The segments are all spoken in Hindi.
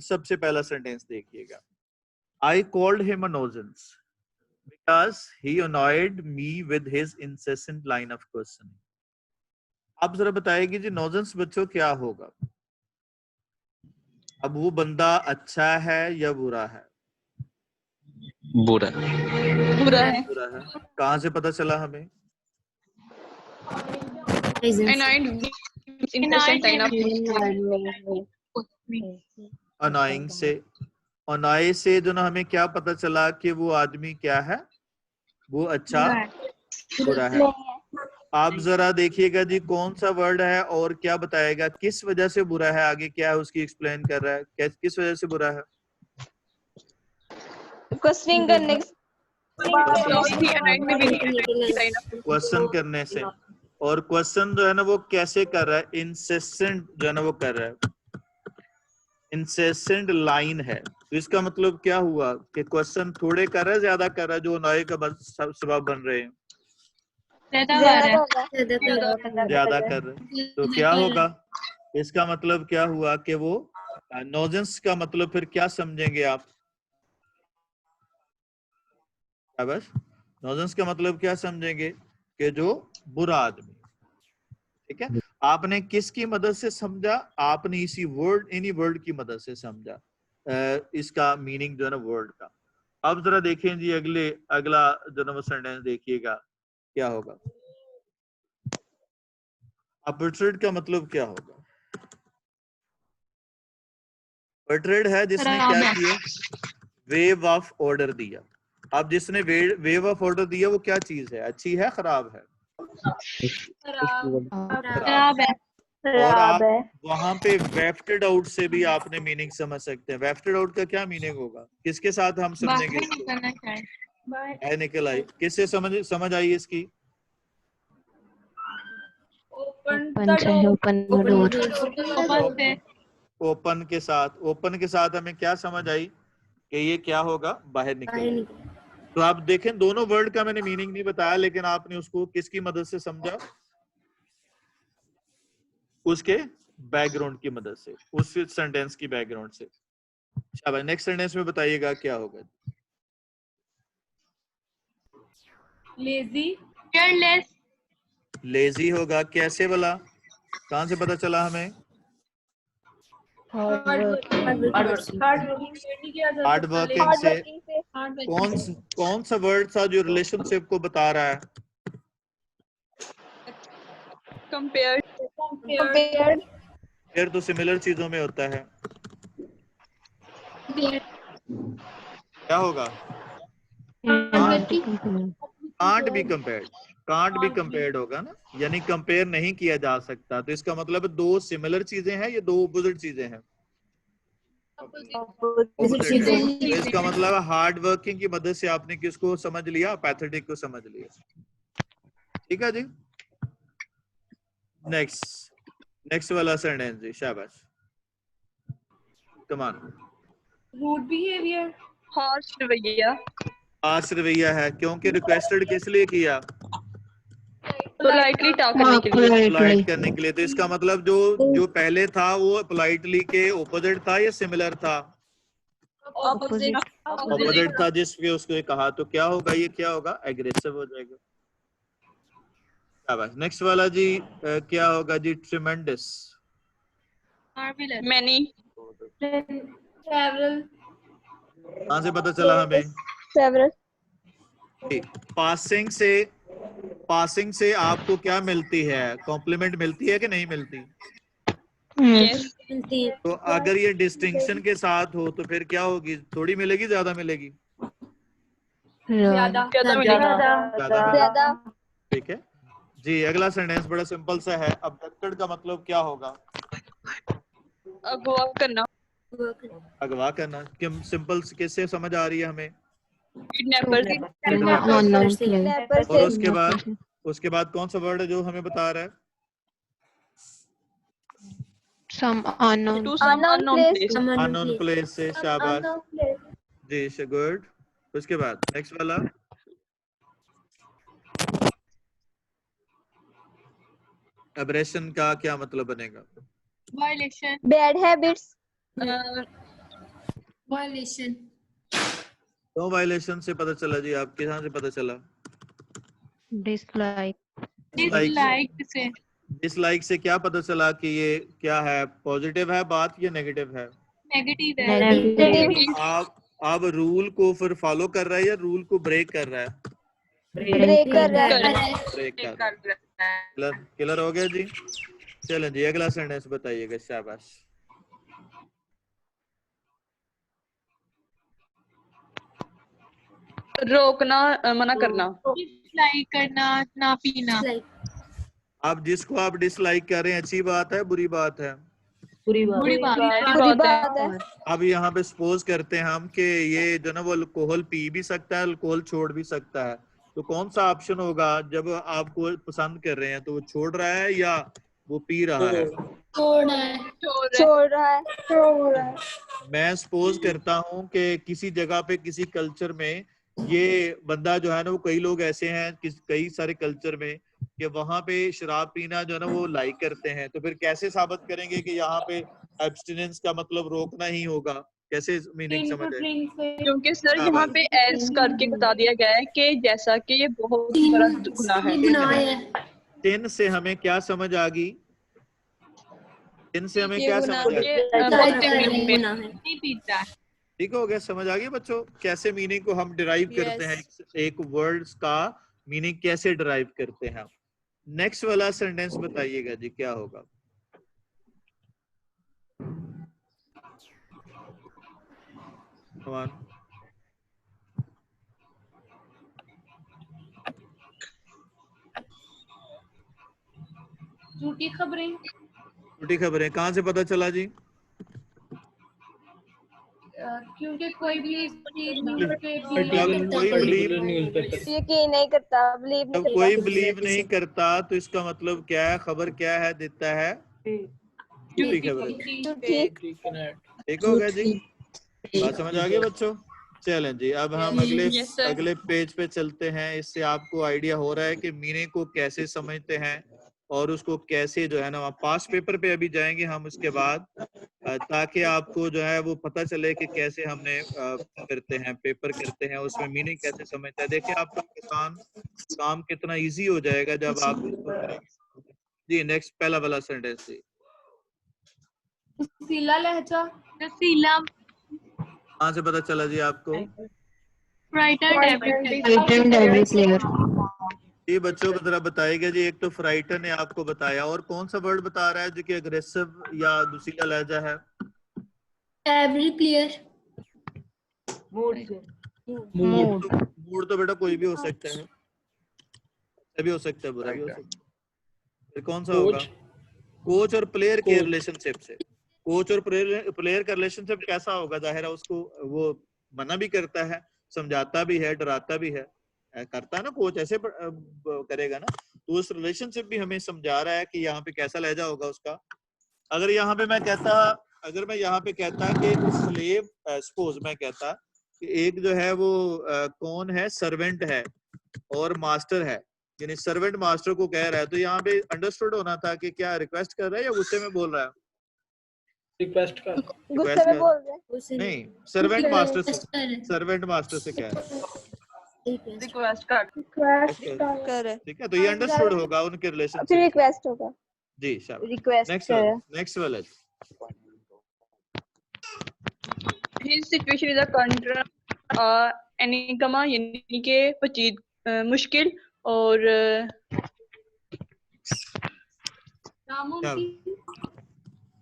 सबसे पहला सेंटेंस देखिएगा, I called him a nuisance because he annoyed me with his incessant line of questioning. आप जरा बताएगी जी नॉजेंस बच्चों क्या होगा? अब वो बंदा अच्छा है या बुरा है? बुरा बुरा है। बुरा है। कहाँ से पता चला हमें? अनोइंग से। अनॉय से जो ना हमें क्या पता चला कि वो आदमी क्या है? वो अच्छा बुरा है। आप जरा देखिएगा जी कौन सा वर्ड है और क्या बताएगा, किस वजह से बुरा है, आगे क्या है उसकी एक्सप्लेन कर रहा है, किस वजह से बुरा है? क्वेश्चनिंग करने क्वेश्चन करने से। और क्वेश्चन जो है ना वो कैसे कर रहा है? इंसेसेंट जो है ना वो कर रहा है, इंसेसेंट लाइन है। तो इसका मतलब क्या हुआ कि क्वेश्चन थोड़े कर रहा है, ज्यादा कर रहा है, जो अनॉय का सबब बन रहे हैं? ज्यादा कर रहे हैं। तो क्या होगा? इसका मतलब क्या हुआ कि वो नॉजेंस का मतलब फिर क्या समझेंगे आप? बस नॉजेंस का मतलब क्या समझेंगे कि जो बुरा आदमी। ठीक है, आपने किसकी मदद से समझा? आपने इसी वर्ड, इन्हीं वर्ड की मदद से समझा इसका मीनिंग जो है ना वर्ड का। अब जरा देखें जी अगला जो ना वो सेंटेंस देखिएगा क्या होगा। अपर्चुनिटी का मतलब क्या होगा? पर्ट्रेड है जिसने क्या किया? वेव ऑफ ऑर्डर दिया। अब जिसने वेव ऑफ ऑर्डर दिया वो क्या चीज है? अच्छी है, खराब है? खराब है। और आप वहां पे वेफ्टेड आउट से भी आपने मीनिंग समझ सकते हैं। वेफ्टेड आउट का क्या मीनिंग होगा? किसके साथ हम समझेंगे इसको? बाहर निकल आई। किससे समझ आई इसकी? ओपन के साथ। ओपन के साथ हमें क्या समझ आई कि ये क्या होगा? बाहर निकल। तो आप देखें दोनों वर्ड का मैंने मीनिंग नहीं बताया, लेकिन आपने उसको किसकी मदद से समझा? उसके बैकग्राउंड की मदद से, उस सेंटेंस की बैकग्राउंड से। शाबाश। नेक्स्ट सेंटेंस में बताइएगा क्या होगा? Lazy, careless. लेजी होगा। कैसे वाला? कहां से पता चला हमें? हार्ड वर्किंग से। कौन सा वर्ड था जो रिलेशनशिप को बता रहा है? कंपेयर तो सिमिलर चीजों में होता है। क्या होगा? Can't be compared. Can't be compared होगा ना, यानी कंपेयर नहीं किया जा सकता। तो इसका मतलब दो सिमिलर चीजें हैं, ये दो ऑपोजिट चीजें हैं। ऑपोजिट है। तो इसका मतलब हार्ड वर्किंग की मदद से आपने किसको समझ लिया? पैथेटिक को समझ लिया। ठीक है जी। नेक्स्ट वाला सेंटेंस जी, शाबाश। Come on. Rude behaviour, harsh रवैया, खास रवैया है, क्योंकि रिक्वेस्टेड किस लिए किया? पोलाइटली टॉक करने के लिए। पोलाइट करने के लिए। तो इसका मतलब जो पहले था वो पोलाइटली के ऑपोजिट था या सिमिलर था? ऑपोजिट था, जिसके उसको कहा। तो क्या होगा? ये क्या होगा? एग्रेसिव हो जाएगा। शाबाश। नेक्स्ट वाला जी क्या होगा जी? ट्रिमेंडस। मैनी, सेवरल, कहां से पता चला हमें? सेवरल। पासिंग से आपको क्या मिलती है? कॉम्प्लीमेंट मिलती है कि नहीं मिलती? यस, तो अगर ये डिस्टिंक्शन के साथ हो तो फिर क्या होगी? थोड़ी मिलेगी, ज्यादा मिलेगी? ज्यादा, ज्यादा। ठीक है जी। अगला सेंटेंस बड़ा सिंपल सा है। अबडक्टेड का मतलब क्या होगा? अगवा करना, अगवा करना। सिंपल किससे समझ आ रही है हमें? किडनैपर, और उसके बाद कौन सा वर्ड है जो हमें बता रहा है? अननोन प्लेस से। शाबाश जी, गुड। उसके बाद नेक्स्ट वाला एब्रेशन का क्या मतलब बनेगा? Violation, bad habits, Violation. No violation से पता चला जी, आपके यहाँ से पता चला? डिसलाइक Dislike से. डिसलाइक से क्या पता चला कि ये क्या है, पॉजिटिव है बात या नेगेटिव है? Negative है. नेगेटिव आप रूल को फिर फॉलो कर रहा है या रूल को ब्रेक कर रहा है? ब्रेक कर रहा है। ब्रेक कर रहा है। क्लियर हो गया जी? चलें जी, अगला सेंटेंस बताइएगा। शाबाश। रोकना, मना करना। Dislike करना, ना पीना. आप जिसको आप डिसलाइक कर रहे हैं, अच्छी बात है बुरी बात है? बुरी बात बुरी है. बात है। अब यहाँ पे सपोज करते हैं हम कि ये जो ना वो अल्कोहल पी भी सकता है, अल्कोहल छोड़ भी सकता है, तो कौन सा ऑप्शन होगा? जब आपको पसंद कर रहे हैं तो वो छोड़ रहा है या वो पी रहा है? छोड़ रहा है। मैं सपोज करता हूँ कि किसी जगह पे किसी कल्चर में ये बंदा जो है ना, वो कई लोग ऐसे हैं कई सारे कल्चर में कि वहां पे शराब पीना जो है ना वो लाइक करते हैं, तो फिर कैसे साबित करेंगे कि यहाँ पे एब्स्टिनेंस का मतलब रोकना ही होगा? कैसे मीनिंग समझ आए? क्योंकि सर यहाँ पे एज करके बता दिया गया है कि जैसा कि ये बहुत बड़ा गुनाह है। टिन से हमें क्या समझ आ गई? टिन से हमें ये क्या गुनाह समझ आ ये गई? नहीं पीता. ठीक हो गया? समझ आ गई बच्चों कैसे मीनिंग को हम डिराइव करते हैं, एक वर्ड्स का मीनिंग कैसे डिराइव करते हैं? नेक्स्ट वाला सेंटेंस बताइएगा जी, क्या होगा? Come on. झूठी खबरें. झूठी खबरें कहाँ से पता चला जी? क्योंकि कोई भी न्यूज़ पे जब कोई बिलीव यकीन नहीं करता, बिलीव नहीं जब करता। कोई बिलीव नहीं करता तो इसका मतलब क्या है? खबर क्या है देता है? झूठी खबर। ठीक। ठीक हो गया जी? बात समझ आ गई बच्चों? चलें जी, अब हम अगले पेज पे चलते हैं। इससे आपको आइडिया हो रहा है कि मीनिंग को कैसे समझते हैं और उसको कैसे जो है ना, पास्ट पेपर पे अभी जाएंगे हम उसके बाद, ताकि आपको जो है वो पता चले कि कैसे हमने करते हैं, पेपर करते हैं, उसमें मीनिंग कैसे समझते हैं। देखिए आपका काम कितना इजी हो जाएगा जब आप इसको करेंगे। जी नेक्स्ट पहला वाला सेंटेंस जी। रसीला लहजा. रसीला. कहाँ से पता चला जी आपको? ये बच्चों जरा बताएगा जी। एक तो फ्राइटन ने आपको बताया, और कौन सा वर्ड बता रहा है जो कि अग्रेसिव या दूसरा लहजा है? Every clear. मूड तो बेटा कोई भी हो सकता है, अच्छा भी हो सकता है, बुरा भी हो सकता है। फिर कौन सा होगा? कोच और प्लेयर के रिलेशनशिप से। कोच और प्लेयर का रिलेशनशिप कैसा होगा? जाहिर है उसको वो मना भी करता है, समझाता भी है, डराता भी है, करता है ना कोच, ऐसे करेगा ना। तो उस रिलेशनशिप भी हमें समझा रहा है कि यहाँ पे कैसा लहजा होगा उसका। अगर यहाँ पे मैं कहता कि स्लेव, सपोज मैं कहता कि एक जो है वो कौन है, सर्वेंट है और मास्टर है, यानी सर्वेंट मास्टर को कह रहा है, तो यहाँ पे अंडरस्टूड होना था कि क्या रिक्वेस्ट कर रहा है या गुस्से में बोल रहा है? गुस्से में बोल रहे हैं। नहीं, सर्वेंट मास्टर से कह रहा है, रिक्वेस्ट कर ठीक है? तो ये अंडरस्टूड होगा उनके रिलेशनशिप। फिर रिक्वेस्ट होगा जी शाबाश। रिक्वेस्ट। नेक्स्ट वाला His situation is a conundrum, enigma यानी कि पेचीदा, मुश्किल और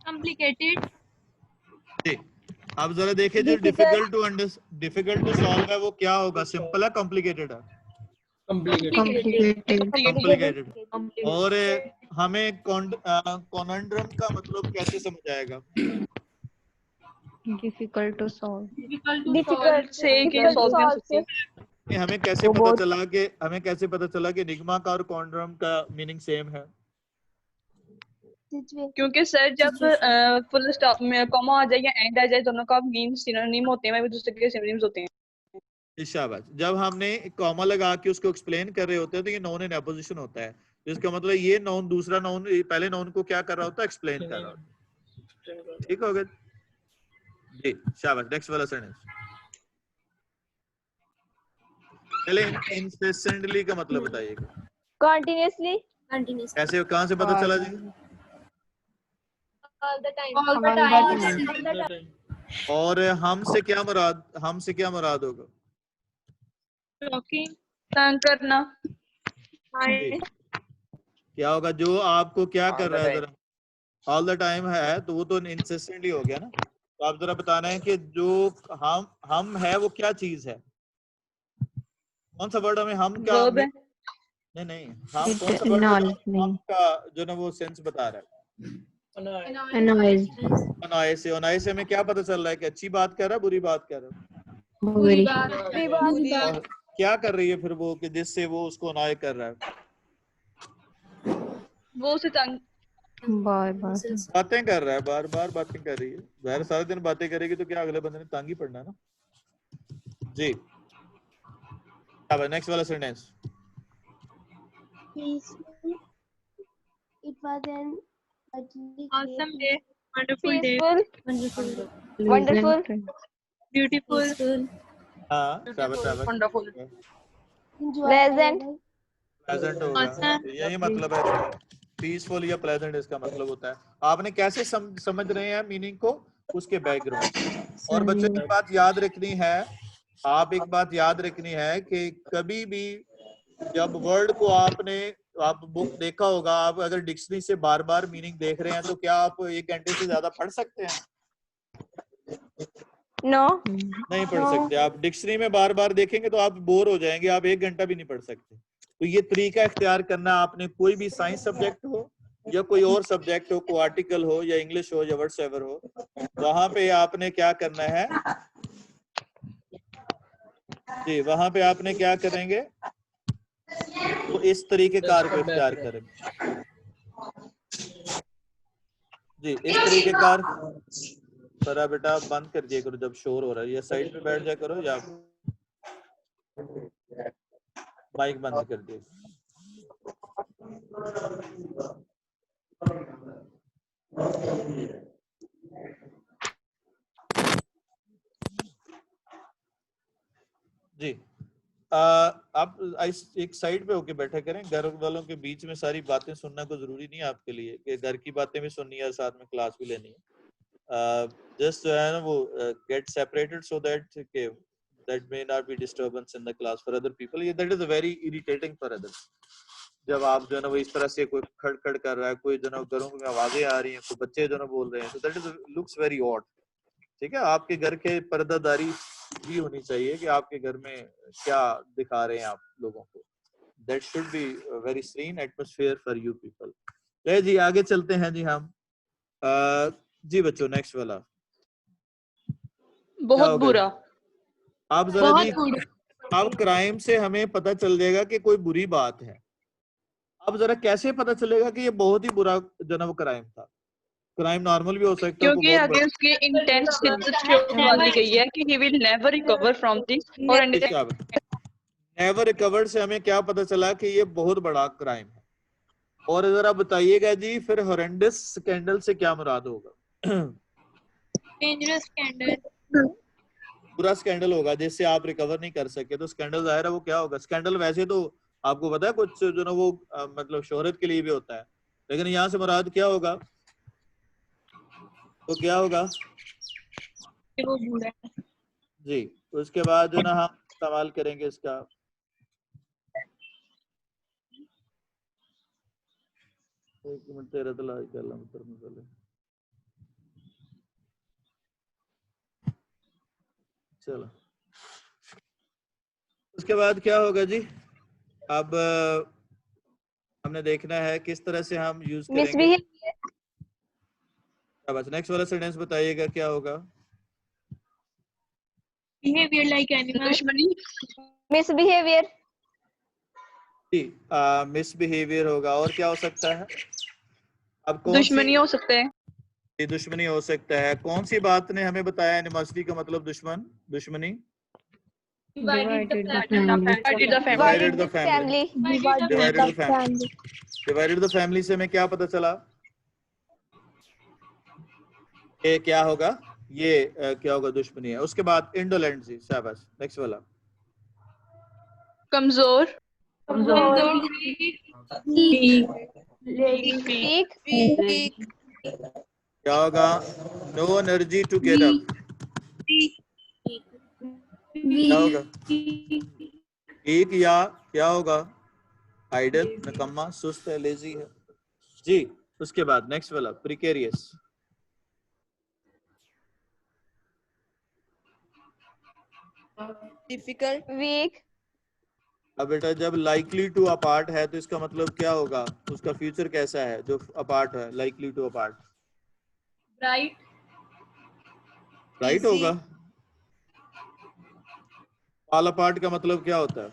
कॉम्प्लिकेटेड. जी। आप जरा देखिए जो डिफिकल्ट टू सॉल्व है वो क्या होगा? सिंपल है, कॉम्प्लिकेटेड है? कॉम्प्लिकेटेड। और हमें कॉनंड्रम का मतलब कैसे समझ आएगा? Difficult to solve. डिफिकल्ट से कि सॉल्व नहीं हो सकती। हमें कैसे पता चला कि निगमा का और कॉन्ड्रम का मीनिंग सेम है? क्योंकि सर जब फुल स्टॉप में कॉमा आ जाए या एंड आ जाए, दोनों का मीन सिनोनिम होते हैं, एक दूसरे के सिनोनिम्स होते हैं। शाबाश। जब हमने कॉमा लगा के उसको एक्सप्लेन कर रहे होते हैं तो ये नाउन इन अपोजिशन होता है, जिसका मतलब ये नाउन दूसरा नाउन पहले नाउन को क्या कर रहा होता है? एक्सप्लेन कर रहा होता है। ठीक हो गया? जी शाबाश, नेक्स्ट वाला सेंटेंस। चले इंसेंटली का मतलब बताइएगा, Continuously. कैसे, कहाँ से पता चला जी? All the time. All the All the time. time. और हमसे क्या मुराद, हमसे क्या मुराद होगा? टॉकिंग, तंग करना। जी। क्या होगा? जो आपको क्या कर रहा है, जरा ऑल द टाइम है तो वो तो इंसेंटली हो गया ना। तो आप जरा बताना है कि जो हम है वो क्या चीज है, कौन सा वर्ड हमें हम क्या वर्ब है। नहीं हम कौन सा वर्ड हम का जो ना वो सेंस बता रहा है। अनाय से हमें क्या पता चल रहा है कि अच्छी बात कर रहा है, बुरी बात कर रहा है? बुरी बात। और क्या कर रही है फिर वो कि जिससे वो उसको अनाय कर रहा है? वो उसे तंग, बार बार बातें कर रहा है, बार बार बातें कर रही है। ज़ाहिर सारा दिन बातें करेगी तो क्या अगले बंदे ने तंग ही पड़ना ना। जी अब नेक्स्ट वाला sentence. It was an awesome day, wonderful day, peaceful, wonderful, beautiful, हाँ शाबाश wonderful, pleasant, प्लेजेंट होगा, awesome, यही मतलब है इसका। पीसफुल या प्लेजेंट इसका मतलब होता है। आपने कैसे समझ रहे हैं मीनिंग को, उसके बैकग्राउंड। और बच्चों की बात याद रखनी है, आप एक बात याद रखनी है कि कभी भी जब वर्ड को आप बुक देखा होगा, आप अगर डिक्शनरी से बार बार मीनिंग देख रहे हैं तो क्या आप 1 घंटे से ज्यादा पढ़ सकते हैं? no, नहीं पढ़ सकते। आप डिक्शनरी में बार बार देखेंगे तो आप बोर हो जाएंगे, आप 1 घंटा भी नहीं पढ़ सकते। तो ये तरीका इख्तियार करना आपने, कोई भी साइंस सब्जेक्ट हो या कोई और सब्जेक्ट हो, कोई आर्टिकल हो या इंग्लिश हो या व्हाट्सएवर हो, वहां पे आपने क्या करना है जी, वहां पे आपने क्या करेंगे तो इस तरीके कार को इख्तियार करेंगे जी, इस तरीके कार। सरा बेटा बंद कर दिया करो जब शोर हो रहा है, या साइड पे बैठ जाया करो या माइक बंद कर दिया। जी आप एक साइड पे होके बैठा करें। घर वालों के बीच में सारी बातें सुनना को जरूरी नहीं है आपके लिए कि घर की बातें भी सुननी है साथ में क्लास भी लेनी है। जस्ट जो है ना वो get separated so that that may not be disturbance in the class for other people. ये that is very irritating for others. जब आप जो है ना वो इस तरह से कोई खड़ कर रहा है, कोई जो है घरों में आवाजें आ रही हैं, कोई बच्चे जो है बोल रहे हैं, so that is looks very odd. ठीक है, आपके घर के पर्दादारी भी होनी चाहिए कि आपके घर में क्या दिखा रहे हैं आप लोगों को। That should be a very serene atmosphere for you people. ले जी आगे चलते हैं जी हम। जी बच्चों नेक्स्ट वाला। बहुत बुरा। आप जरा जी, अब क्राइम से हमें पता चल जाएगा कि कोई बुरी बात है। अब जरा कैसे पता चलेगा कि ये बहुत ही बुरा जनाब क्राइम था? क्राइम नॉर्मल भी हो सकता है, क्योंकि आगे उसकी इंटेंस शिद्दत शो वाली गई है कि he will never recover from this. और नेवर रिकवर से हमें क्या पता चला कि ये बहुत बड़ा क्राइम है। और जरा बताइएगा जी फिर हॉरेंडस स्कैंडल से क्या मुराद होगा? डेंजरस स्कैंडल, पूरा स्कैंडल होगा जिससे आप रिकवर नहीं कर सके। तो स्कैंडल जाहिर है वो क्या होगा? स्कैंडल वैसे तो आपको पता है कुछ जो ना वो मतलब शोहरत के लिए भी होता है, लेकिन यहाँ से मुराद क्या होगा? तो क्या होगा वो बुरा जी? उसके बाद जो ना हम इस्तेमाल करेंगे इसका, एक मिनट तेरा तो लाज कर ला चलो। उसके बाद क्या होगा जी? अब हमने देखना है किस तरह से हम यूज करेंगे। बस नेक्स्ट वाला सेंटेंस बताइएगा क्या होगा? बिहेवियर लाइक एनिमल, दुश्मनी, misbehavior, जी मिसबिहेवियर होगा। और क्या हो सकता है? अब कौन दुश्मनी हो सकते हैं, सी दुश्मनी हो सकता है? कौन सी बात ने हमें बताया एनिमोसिटी का मतलब दुश्मनी? divided the family, Divided the family. Divided the family से हमें क्या पता चला? ये क्या होगा? ये क्या होगा, दुश्मनी है। उसके बाद इंडोलेंट जी, शाबाश, नेक्स्ट वाला। कमजोर, weak, क्या होगा, no energy to get up, क्या होगा, वीक या क्या होगा, आइडल, नकम्मा, सुस्त है, लेजी है जी। उसके बाद नेक्स्ट वाला प्रिकेरियस, difficult, weak, अब बेटा जब लाइकली टू अपार्ट है तो इसका मतलब क्या होगा, उसका फ्यूचर कैसा है जो अपार्ट है, likely to apart, bright, right होगा। फॉल अपार्ट का मतलब क्या होता है,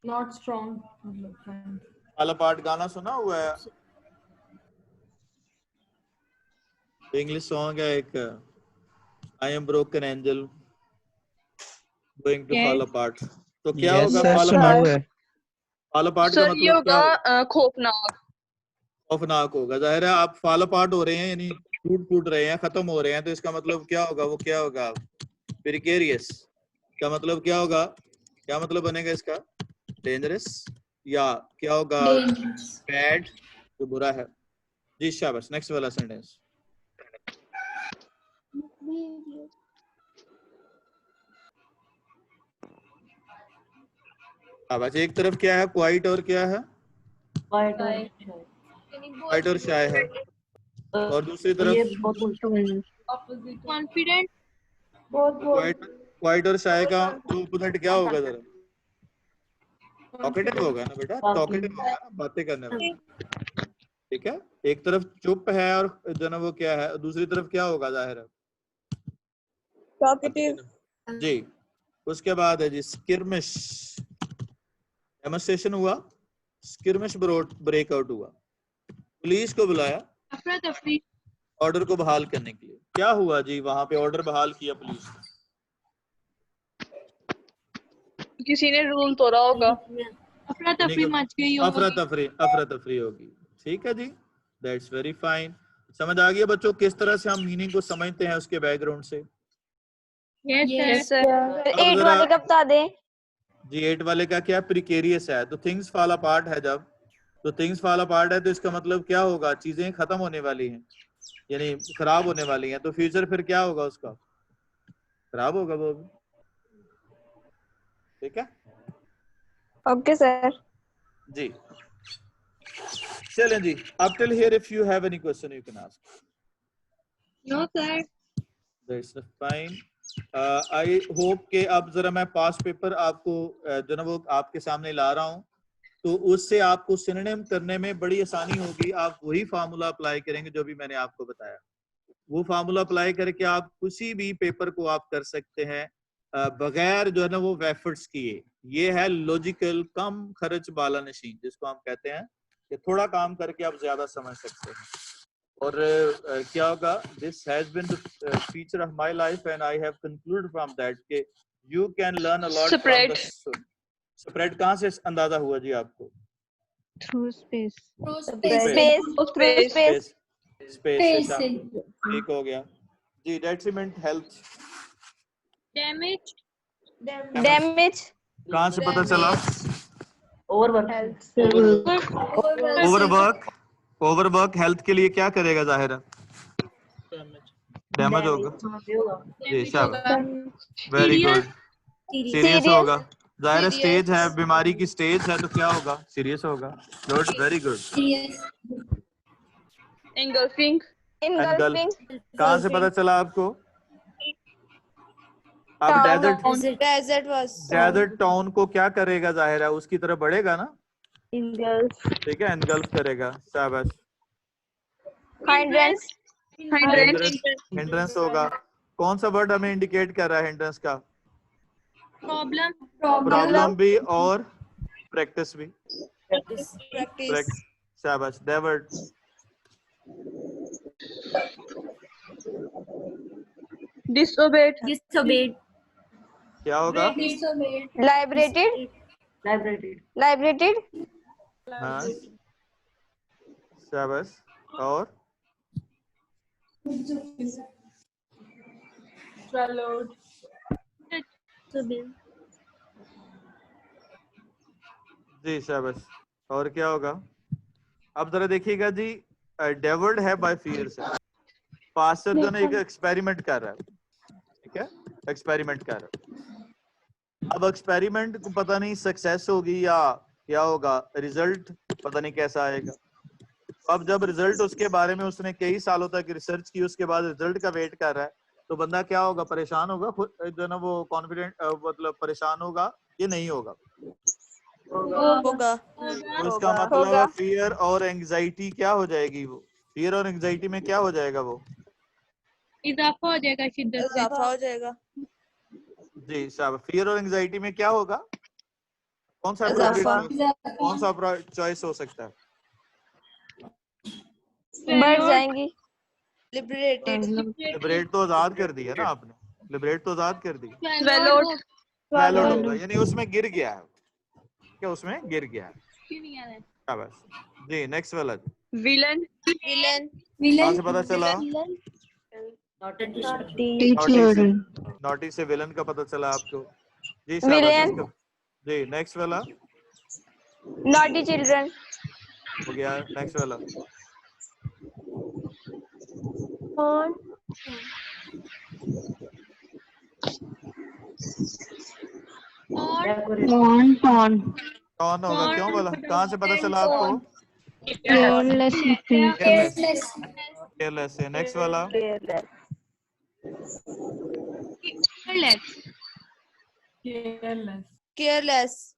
नॉट स्ट्रॉन्ग, फॉल अपार्ट गाना सुना हुआ है, इंग्लिश सॉन्ग है एक, I am broken angel going to fall apart, तो क्या यस होगा सर, फॉल सुना अपार्ट, हुआ है। फॉल अपार्ट का सर ये मतलब क्या होगा, होगा खौफनाक। खौफनाक होगा, जाहिर है आप फॉल अपार्ट हो रहे हैं यानी टूट रहे हैं, खत्म हो रहे हैं, तो इसका मतलब क्या होगा, वो क्या होगा, प्रिकेरियस का मतलब क्या होगा, क्या मतलब बनेगा इसका, डेंजरस, या क्या होगा, बैड, जो बुरा है जी। शाबाश, नेक्स्ट वाला सेंटेंस। शाबाश, एक तरफ क्या है, क्वाइट, और क्या है, क्वाइट और शाय है, और दूसरी तरफ confident, क्वाइट और शाय का अपोजिट क्या होगा जरा, टॉकेटिव होगा ना बेटा, टॉकेटिव होगा ना, बातें करने वाला, ठीक है। एक तरफ चुप है और जो ना वो क्या है, दूसरी तरफ क्या होगा, जाहिर है talkative, जी। उसके बाद है जी स्किर्मिश, डेमोन्स्ट्रेशन हुआ, स्किर्मिश ब्रेकआउट हुआ, पुलिस को बुलाया अफरा तफरी, ऑर्डर को बहाल करने के लिए, क्या हुआ जी, वहां पे ऑर्डर बहाल किया पुलिस ने, किसी ने रूल तोड़ा होगा। अफरा तफरी मच गई होगी, अफरा तफरी होगी, ठीक है जी, दैट्स वेरी फाइन। समझ आ गया बच्चों किस तरह से हम मीनिंग को समझते हैं उसके बैकग्राउंड से। Yes sir. अब 8 जरा वाले का बता दें, जी 8 वाले का क्या, प्रिकेरियस है, तो थिंग्स फॉल अपार्ट है, जब तो थिंग्स फॉल अपार्ट है तो इसका मतलब क्या होगा, चीजें खत्म होने वाली हैं, यानी खराब होने वाली हैं, तो फ्यूचर फिर क्या होगा उसका, खराब होगा वो भी, ठीक है ओके सर, जी। चलें जी, up till here if you have any question you can ask. No sir, That's fine. I hope कि अब जरा मैं पास्ट पेपर आपको जो ना वो आपके सामने ला रहा हूँ, तो उससे आपको सिनोनिम करने में बड़ी आसानी होगी, आप वही फार्मूला अप्लाई करेंगे जो भी मैंने आपको बताया, वो फार्मूला अप्लाई करके आप किसी भी पेपर को आप कर सकते हैं बगैर जो है ना वो एफर्ट्स किए। ये है लॉजिकल कम खर्च बाला नशीन, जिसको हम कहते हैं कि थोड़ा काम करके आप ज्यादा समझ सकते हैं। और क्या होगा, this has been the feature of my life and I have concluded from that कि you can learn a lot from the spread. कहाँ से अंदाजा हुआ जी आपको, through space. space, स्पेस से ठीक हो गया जी। डेट्रीमेंट हेल्थ, डैमेज, damage, कहाँ से पता चला, ओवरवर्क हेल्थ के लिए क्या करेगा, जाहिर है डैमेज होगा जी। शाबाश, वेरी गुड, सीरियस होगा, जाहिर है स्टेज है, बीमारी की स्टेज है तो क्या होगा, सीरियस होगा, good, very good. engulfing, engulfing, कहाँ से पता चला आपको, अब डेजर्ट टाउन को क्या करेगा, जाहिर है उसकी तरफ बढ़ेगा ना, engulf, ठीक है, एनगल्फ करेगा, शाबाश। hindrance, हिंड्रेंस होगा, कौन सा वर्ड हमें इंडिकेट कर रहा है हिंड्रेंस का, प्रॉब्लम भी और प्रैक्टिस भी, शाबाश, डेवर्ट, disobeyed, क्या होगा, liberated, हाँ शाबाश, और swallowed, जी शाबाश। और क्या होगा? अब जरा देखिएगा जी, डेवर्ड है बाय फियर से। पास्टर जो है एक एक्सपेरिमेंट कर रहा है, ठीक है, एक्सपेरिमेंट कर रहा है। अब एक्सपेरिमेंट को पता नहीं सक्सेस होगी या क्या होगा, रिजल्ट पता नहीं कैसा आएगा। अब जब रिजल्ट उसके बारे में उसने कई सालों तक रिसर्च की, उसके बाद रिजल्ट का वेट कर रहा है, तो बंदा क्या होगा, परेशान होगा, जो ना वो कॉन्फिडेंट मतलब परेशान होगा ये नहीं होगा। होगा तो इसका मतलब है फियर और एंजाइटी क्या हो जाएगी, वो फियर और एंजाइटी में क्या हो जाएगा, वो इजाफा हो जाएगा शिद्दत में। इजाफा हो जाएगा। जी शाबाश। फियर और एंजाइटी में क्या होगा, कौन सा इजाफा। appropriate कौन सा चॉइस हो सकता है? बढ़ जाएंगी। लिबरेटेड। लिबरेट तो आजाद कर दिया ना आपने, लिबरेट तो आजाद कर दी। swallowed, वैलिड होगा, यानी उसमें गिर गया है, क्या उसमें गिर गया है। शाबाश जी। नेक्स्ट वाला villain, विलन। कहाँ से पता चला? नॉटी से विलन का पता चला आपको। जी शाबाश। Villain. इसका जी नेक्स्ट वाला नॉटी चिल्ड्रन। हो गया। नेक्स्ट वाला टॉन कौन होगा, क्यों बोला, कहाँ से पता चला आपको? केयरलेस है। नेक्स्ट वाला केयरलेस।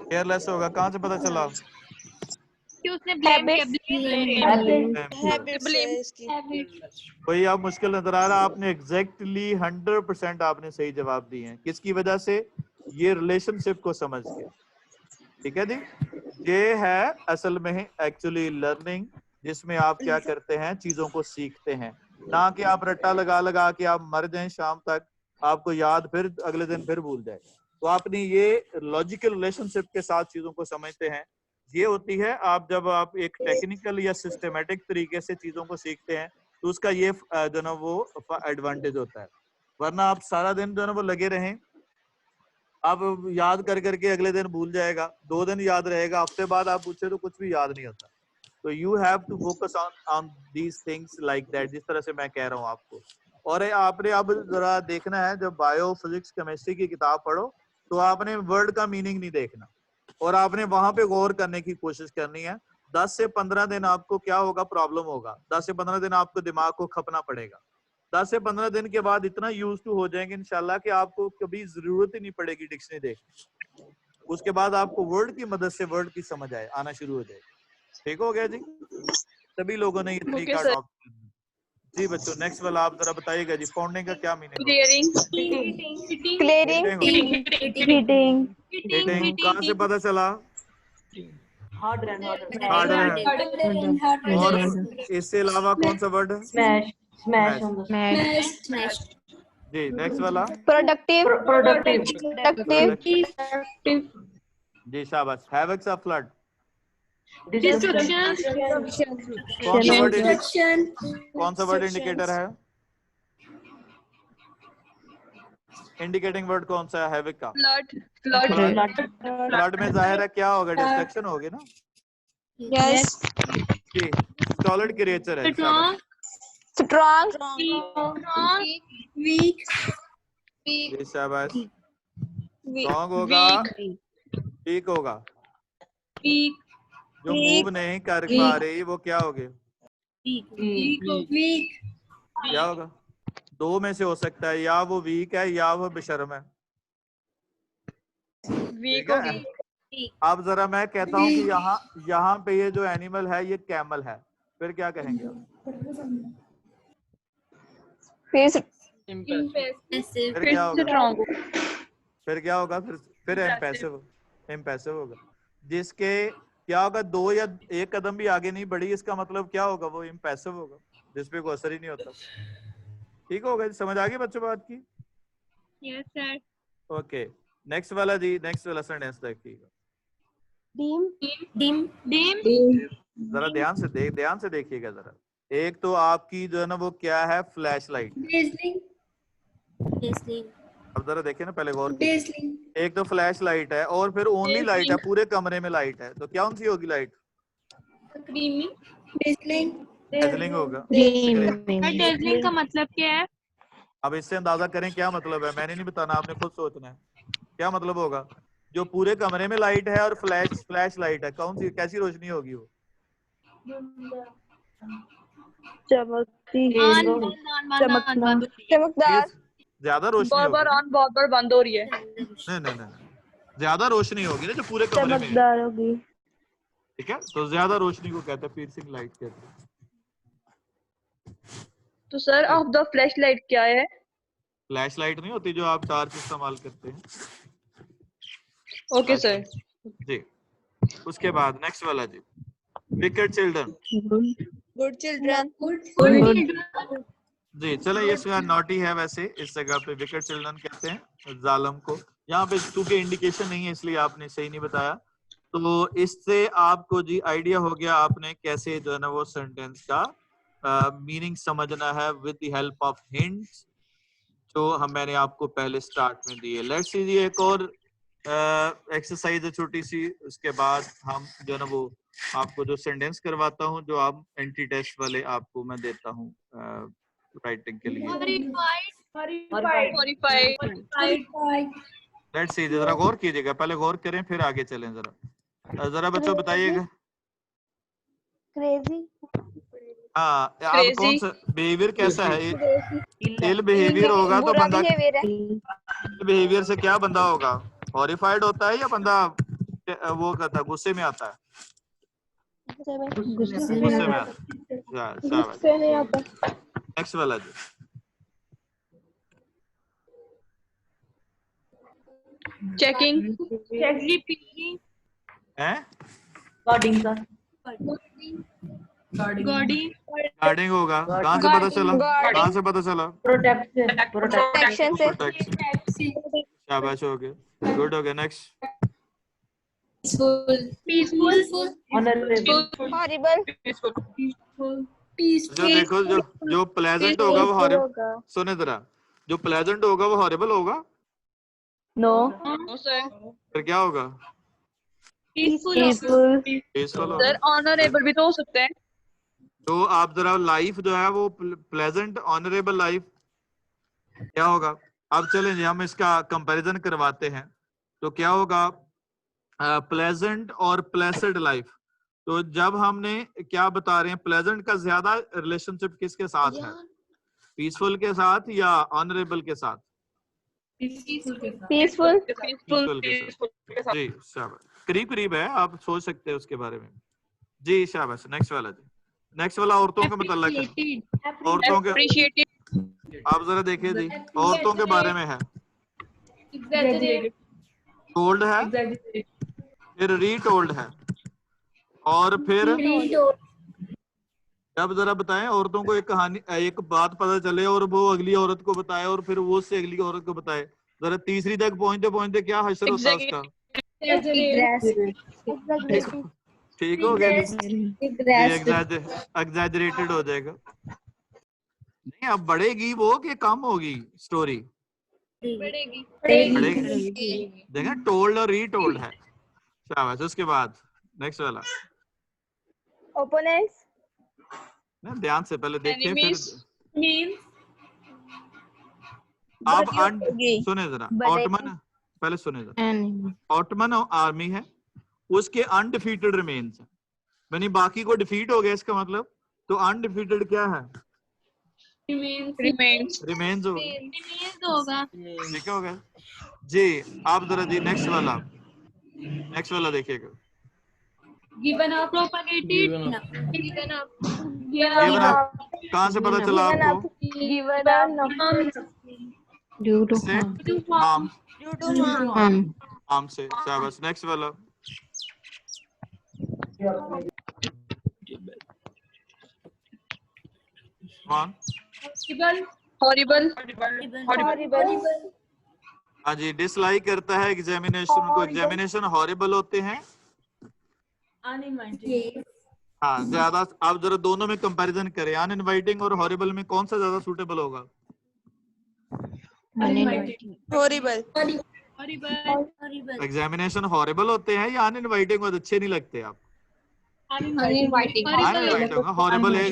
केयरलेस होगा, कहाँ से पता चला? कि उसने ब्लेम किया हैबिट्स है इसकी। कोई आप मुश्किल नजर आ रहा? आपने एग्जैक्टली 100% आपने सही जवाब दिए हैं। किसकी वजह से? ये रिलेशनशिप को समझ के। ठीक है जी। ये है असल में एक्चुअली लर्निंग, जिसमें आप क्या करते हैं, चीजों को सीखते हैं, ना कि आप रट्टा लगा लगा के आप मर जाएं शाम तक, आपको याद फिर अगले दिन फिर भूल जाए। तो आपने ये लॉजिकल रिलेशनशिप के साथ चीजों को समझते हैं। ये होती है आप जब आप एक टेक्निकल या सिस्टमेटिक तरीके से चीजों को सीखते हैं, तो उसका ये जो ना वो एडवांटेज होता है। वरना आप सारा दिन जो ना वो लगे रहें, आप याद कर करके अगले दिन भूल जाएगा, 2 दिन याद रहेगा, हफ्ते बाद आप पूछे तो कुछ भी याद नहीं होता। तो you have to focus on these things like that, जिस तरह से मैं कह रहा हूँ आपको। और आपने अब जरा देखना है, जब बायो फिजिक्स केमिस्ट्री की किताब पढ़ो तो आपने वर्ड का मीनिंग नहीं देखना, और आपने वहां पे गौर करने की कोशिश करनी है। 10 से 15 दिन आपको क्या होगा, प्रॉब्लम होगा। 10 से 15 दिन आपको दिमाग को खपना पड़ेगा। 10 से 15 दिन के बाद इतना यूज टू हो जाएंगे इंशाल्लाह कि आपको कभी जरूरत ही नहीं पड़ेगी डिक्शनरी देखने। उसके बाद आपको वर्ड की मदद से वर्ड की समझ आना शुरू हो जाएगी। ठीक हो गया जी? सभी लोगों ने ये तरीका अडॉप्ट किया। जी बच्चों, नेक्स्ट वाला आप जरा बताइएगा जी, फाउंडिंग का क्या मीनिंग है? क्लियरिंग। हीटिंग हिटिंग कहाँ से पता चला? हार्डर है। और इससे अलावा कौन सा वर्ड है? स्मैश। जी नेक्स्ट वाला प्रोडक्टिव। जी शाबाश। हैवक्स ऑफ फ्लड destruction, कौन सा वर्ड इंडिकेटर है? इंडिकेटिंग वर्ड कौन सा है हैविक का? फ्लड में जाहिर है क्या होगा, डिस्ट्रक्शन होगी ना। यस। जी सॉलिड क्रिएचर है। स्ट्रॉन्ग। weak, जी शाबाश। स्ट्रॉन्ग होगा, वीक होगा। जो मूव नहीं कर पा रही वो क्या होगी? क्या होगा? 2 में से हो सकता है, या वो वीक है या वो बेशर्म है। वीक ठीक है? होगी। अब जरा मैं कहता हूँ कि यहाँ पे ये जो एनिमल है ये कैमल है, फिर क्या कहेंगे आप? फिर क्या होगा? स्ट्रॉन्ग। फिर क्या होगा? फिर इम्पैसिव होगा। जिसके क्या होगा, 2 या 1 कदम भी आगे नहीं बढ़ी, इसका मतलब क्या होगा? वो इम्पैसिव होगा, जिसपे कोई असर ही नहीं होता। ठीक होगा? समझ आ गई बच्चों बात की? Yes sir. ओके नेक्स्ट वाला जी, नेक्स्ट वाला सेंटेंस देखिएगा। dim। जरा ध्यान से देखिएगा जरा। एक तो आपकी जो है ना वो क्या है, फ्लैश लाइट। अब जरा देखिए ना, पहले गौर कीजिए। एक तो फ्लैश लाइट है और फिर ओनली लाइट है, पूरे कमरे में लाइट है, तो कौन सी होगी लाइट? डेजलिंग होगा। डेजलिंग का मतलब क्या है? अब इससे अंदाजा करें क्या मतलब है, मैंने नहीं बताना, आपने खुद सोचना है क्या मतलब होगा। जो पूरे कमरे में लाइट है और फ्लैश लाइट है, कौन सी कैसी रोशनी होगी वो? चमकती चमकना, चमकदार ज्यादा रोशनी बहुत बार होगी। ऑन बहुत बार बंद हो रही है। नहीं, ज्यादा रोशनी होगी ना जो पूरे कमरे में है। चमकदार होगी। ठीक है, तो ज्यादा रोशनी को कहते हैं piercing लाइट कहते हैं। तो sir of the flash light क्या है? फ्लैश लाइट नहीं होती जो आप टार्च इस्तेमाल करते हैं। Okay sir. जी, उसके बाद नेक्स्ट वाला जी, विकेट चिल्ड्रन। गुड चिल्ड्रन जी चले, ये इसका नॉटी है, वैसे इस जगह पे विकेट चिल्ड्रन कहते हैं जालम को। यहाँ पे क्योंकि इंडिकेशन नहीं है इसलिए आपने सही नहीं बताया। तो इससे आपको जी आइडिया हो गया आपने कैसे जो है ना वो सेंटेंस का मीनिंग समझना है with the help of hints जो मैंने आपको पहले स्टार्ट में दिए। लेट्स सी जी एक और एक्सरसाइज है छोटी सी, उसके बाद हम जो है ना वो आपको जो सेंटेंस करवाता हूँ जो आप एंटी टेस्ट वाले आपको मैं देता हूँ राइटिंग के लिए। लेट्स सी, जरा गौर कीजिएगा, पहले गौर करें फिर आगे चलें। जरा बच्चों बताइएगा। क्रेजी हाँ, आप Crazy. कौन सा बिहेवियर कैसा है? इल बिहेवियर होगा तो बुरा बंदा बिहेवियर है। बिहेवियर से क्या बंदा होगा? हॉरिफाइड होता है या बंदा वो करता है, गुस्से में आता है? गुस्से में आता है। नेक्स्ट वाला जी, चेकिंग, हैं? गार्डिंग होगा। कहाँ से पता चला? कहाँ से पता चला? प्रोटेक्शन से। प्रोटेक्शन। शाबाश, हो गया, गुड हो गया। नेक्स्ट, हॉरिबल जो देखो जो प्लेजेंट होगा वो हॉरिबल, सुने जरा, जो प्लेजेंट होगा वो हॉरिबल होगा? No no sir. फिर क्या होगा? पीसफुल पीसफुल होगा। सर ऑनरेबल भी तो हो सकते हैं। तो आप जरा लाइफ जो है वो प्लेजेंट ऑनरेबल लाइफ क्या होगा? अब चलें जी हम इसका कंपैरिजन करवाते हैं। तो क्या होगा प्लेजेंट और प्लेसेड लाइफ? तो जब हमने क्या बता रहे हैं, प्लेजेंट का ज्यादा रिलेशनशिप किसके साथ है, पीसफुल के साथ या ऑनरेबल के साथ? पीसफुल पीसफुल के साथ। जी शाबाश, करीब करीब है, आप सोच सकते हैं उसके बारे में। जी शाबाश। नेक्स्ट वाला जी, नेक्स्ट वाला औरतों के मतलब है, औरतों के, अप्रिशिएटेड, आप जरा देखिए जी, औरतों के बारे में है। टोल्ड है, फिर रीटोल्ड है, और फिर अब जरा बताएं, औरतों को एक कहानी, एक बात पता चले और वो अगली औरत को बताए और फिर वो उससे अगली औरत को बताए, जरा तीसरी तक पहुंचते पहुंचते क्या हश्र होता है उसका? ठीक हो गया जी, एग्जैजरेटेड हो जाएगा। नहीं, अब बढ़ेगी वो कि कम होगी स्टोरी? बढ़ेगी। देखा, टोल्ड और रीटोल्ड है। शाबाश। उसके बाद नेक्स्ट वाला, ओपोनेंट्स ना ध्यान से पहले देखें फिर मींस आप सुने जरा, ऑटमन, पहले सुने जरा, ऑटमन आर्मी है, उसके अनडिफीटेड रिमेन्स है, यानी बाकी को डिफीट हो गया इसका मतलब, तो अनडिफीटेड क्या है? रिमेन्स होगा। ठीक हो गया जी। आप जरा जी नेक्स्ट वाला देखिएगा। Given up, propagated, given up, कहाँ से पता चला आपको? गिवन अप ड्यू टू से हार्म, आम से। शाबाश। नेक्स्ट वाला, वन, हॉरिबल, हाँ जी, डिसलाइक करता है एग्जामिनेशन को, एग्जामिनेशन हॉरिबल होते हैं, हाँ ज्यादा, आप जरा दोनों में कंपैरिजन करें, अनइनवाइटिंग और हॉरिबल में कौन सा ज्यादा सूटेबल होगा? हॉरिबल। एग्जामिनेशन हॉरिबल होते हैं या अनइनवाइटिंग बहुत अच्छे नहीं लगते आप? अनइनवाइटिंग। अनइनवाइटिंग होगा, हॉरिबल है।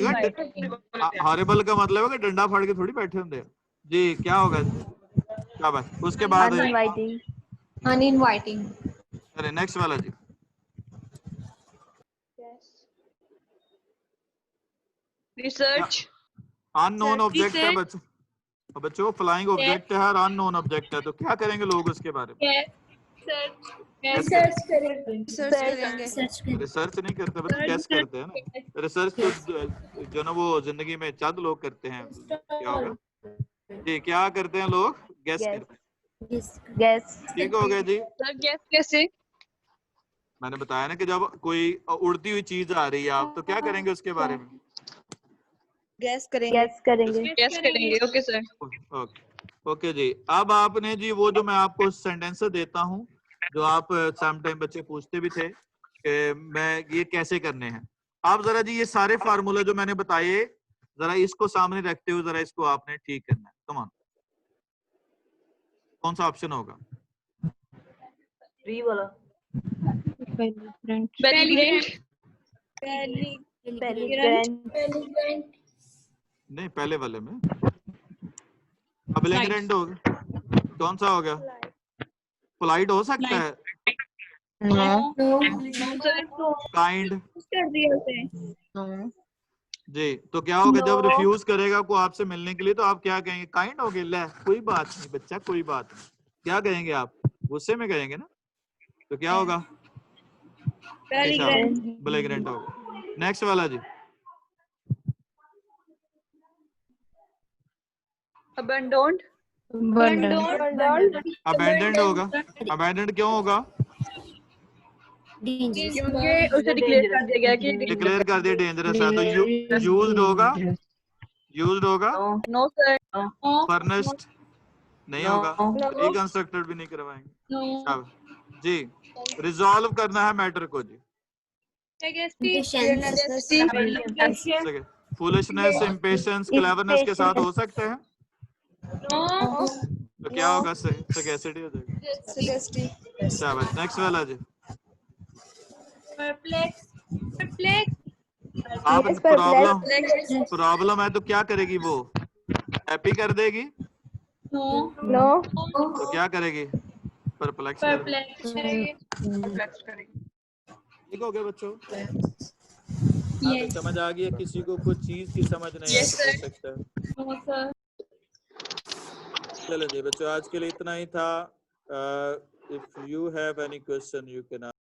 हॉरिबल का मतलब है कि डंडा फाड़ के थोड़ी बैठे होंगे जी। क्या होगा? क्या बात? उसके बाद अनइनवाइटिंग। अनइनवाइटिंग। अरे नेक्स्ट वाला जी, रिसर्च। अननोन ऑब्जेक्ट है बच्चों। बच्चों फ्लाइंग ऑब्जेक्ट है और अननोन ऑब्जेक्ट है, तो क्या करेंगे लोग उसके बारे में? रिसर्च करेंगे। रिसर्च नहीं करते बच्चे, गेस करते हैं ना। रिसर्च तो जो ना वो जिंदगी में चंद लोग करते हैं। क्या होगा जी? क्या करते हैं लोग? गेस करते हैं। गैस। ठीक हो गया जी। सर गैस कैसे? मैंने बताया ना कि जब कोई उड़ती हुई चीज आ रही है आप तो क्या करेंगे उसके बारे में? गैस करेंगे। गैस करेंगे। Okay sir. ओके ओके जी। अब आपने जी वो जो मैं आपको सेंटेंस देता हूँ, जो आप सम टाइम बच्चे पूछते भी थे कि मैं ये कैसे करने हैं, आप जरा जी ये सारे फार्मूले जो मैंने बताए जरा इसको सामने रखते हुए जरा इसको आपने ठीक करना है। कम ऑन, कौन सा ऑप्शन होगा? नहीं पहले वाले में अबेलिगेंट होगा। कौन सा होगा? पोलाइट हो सकता है, काइंड जी। तो क्या होगा जब रिफ्यूज करेगा को आपसे मिलने के लिए तो आप क्या कहेंगे? काइंड हो गया, ले कोई बात नहीं बच्चा, कोई बात नहीं। क्या कहेंगे आप? गुस्से में कहेंगे ना, तो क्या होगा? बेलिगरेंट होगा। नेक्स्ट वाला जी, अबंडोन्ड। अबैंडन्ड होगा। अबैंडन्ड क्यों होगा? क्योंकि उसे डिक्लेयर कर दिया गया कि डिक्लेयर कर दिया डेंजरस है, तो यूज्ड होगा। यूज्ड होगा। No sir. फर्निश्ड नहीं होगा, रिकंस्ट्रक्टेड भी नहीं करवाएंगे। शाबाश जी। रिजॉल्व करना है मैटर को जी। फुलिशनेस, इम्पेशंस, क्लेवरनेस के साथ हो सकते हैं, तो क्या होगा? सगेसिटी हो जाएगा। शाबाश। नेक्स्ट वाला जी, आप प्रॉब्लम है तो क्या करेगी वो? हैप्पी कर देगी? नो। तो क्या करेगी? परप्लेक्स करेगी। ठीक हो गया बच्चों? समझ आ गया? किसी को कुछ चीज की समझ नहीं है तो पूछ सकता है। चलो जी बच्चों, आज के लिए इतना ही था। If you have any question you can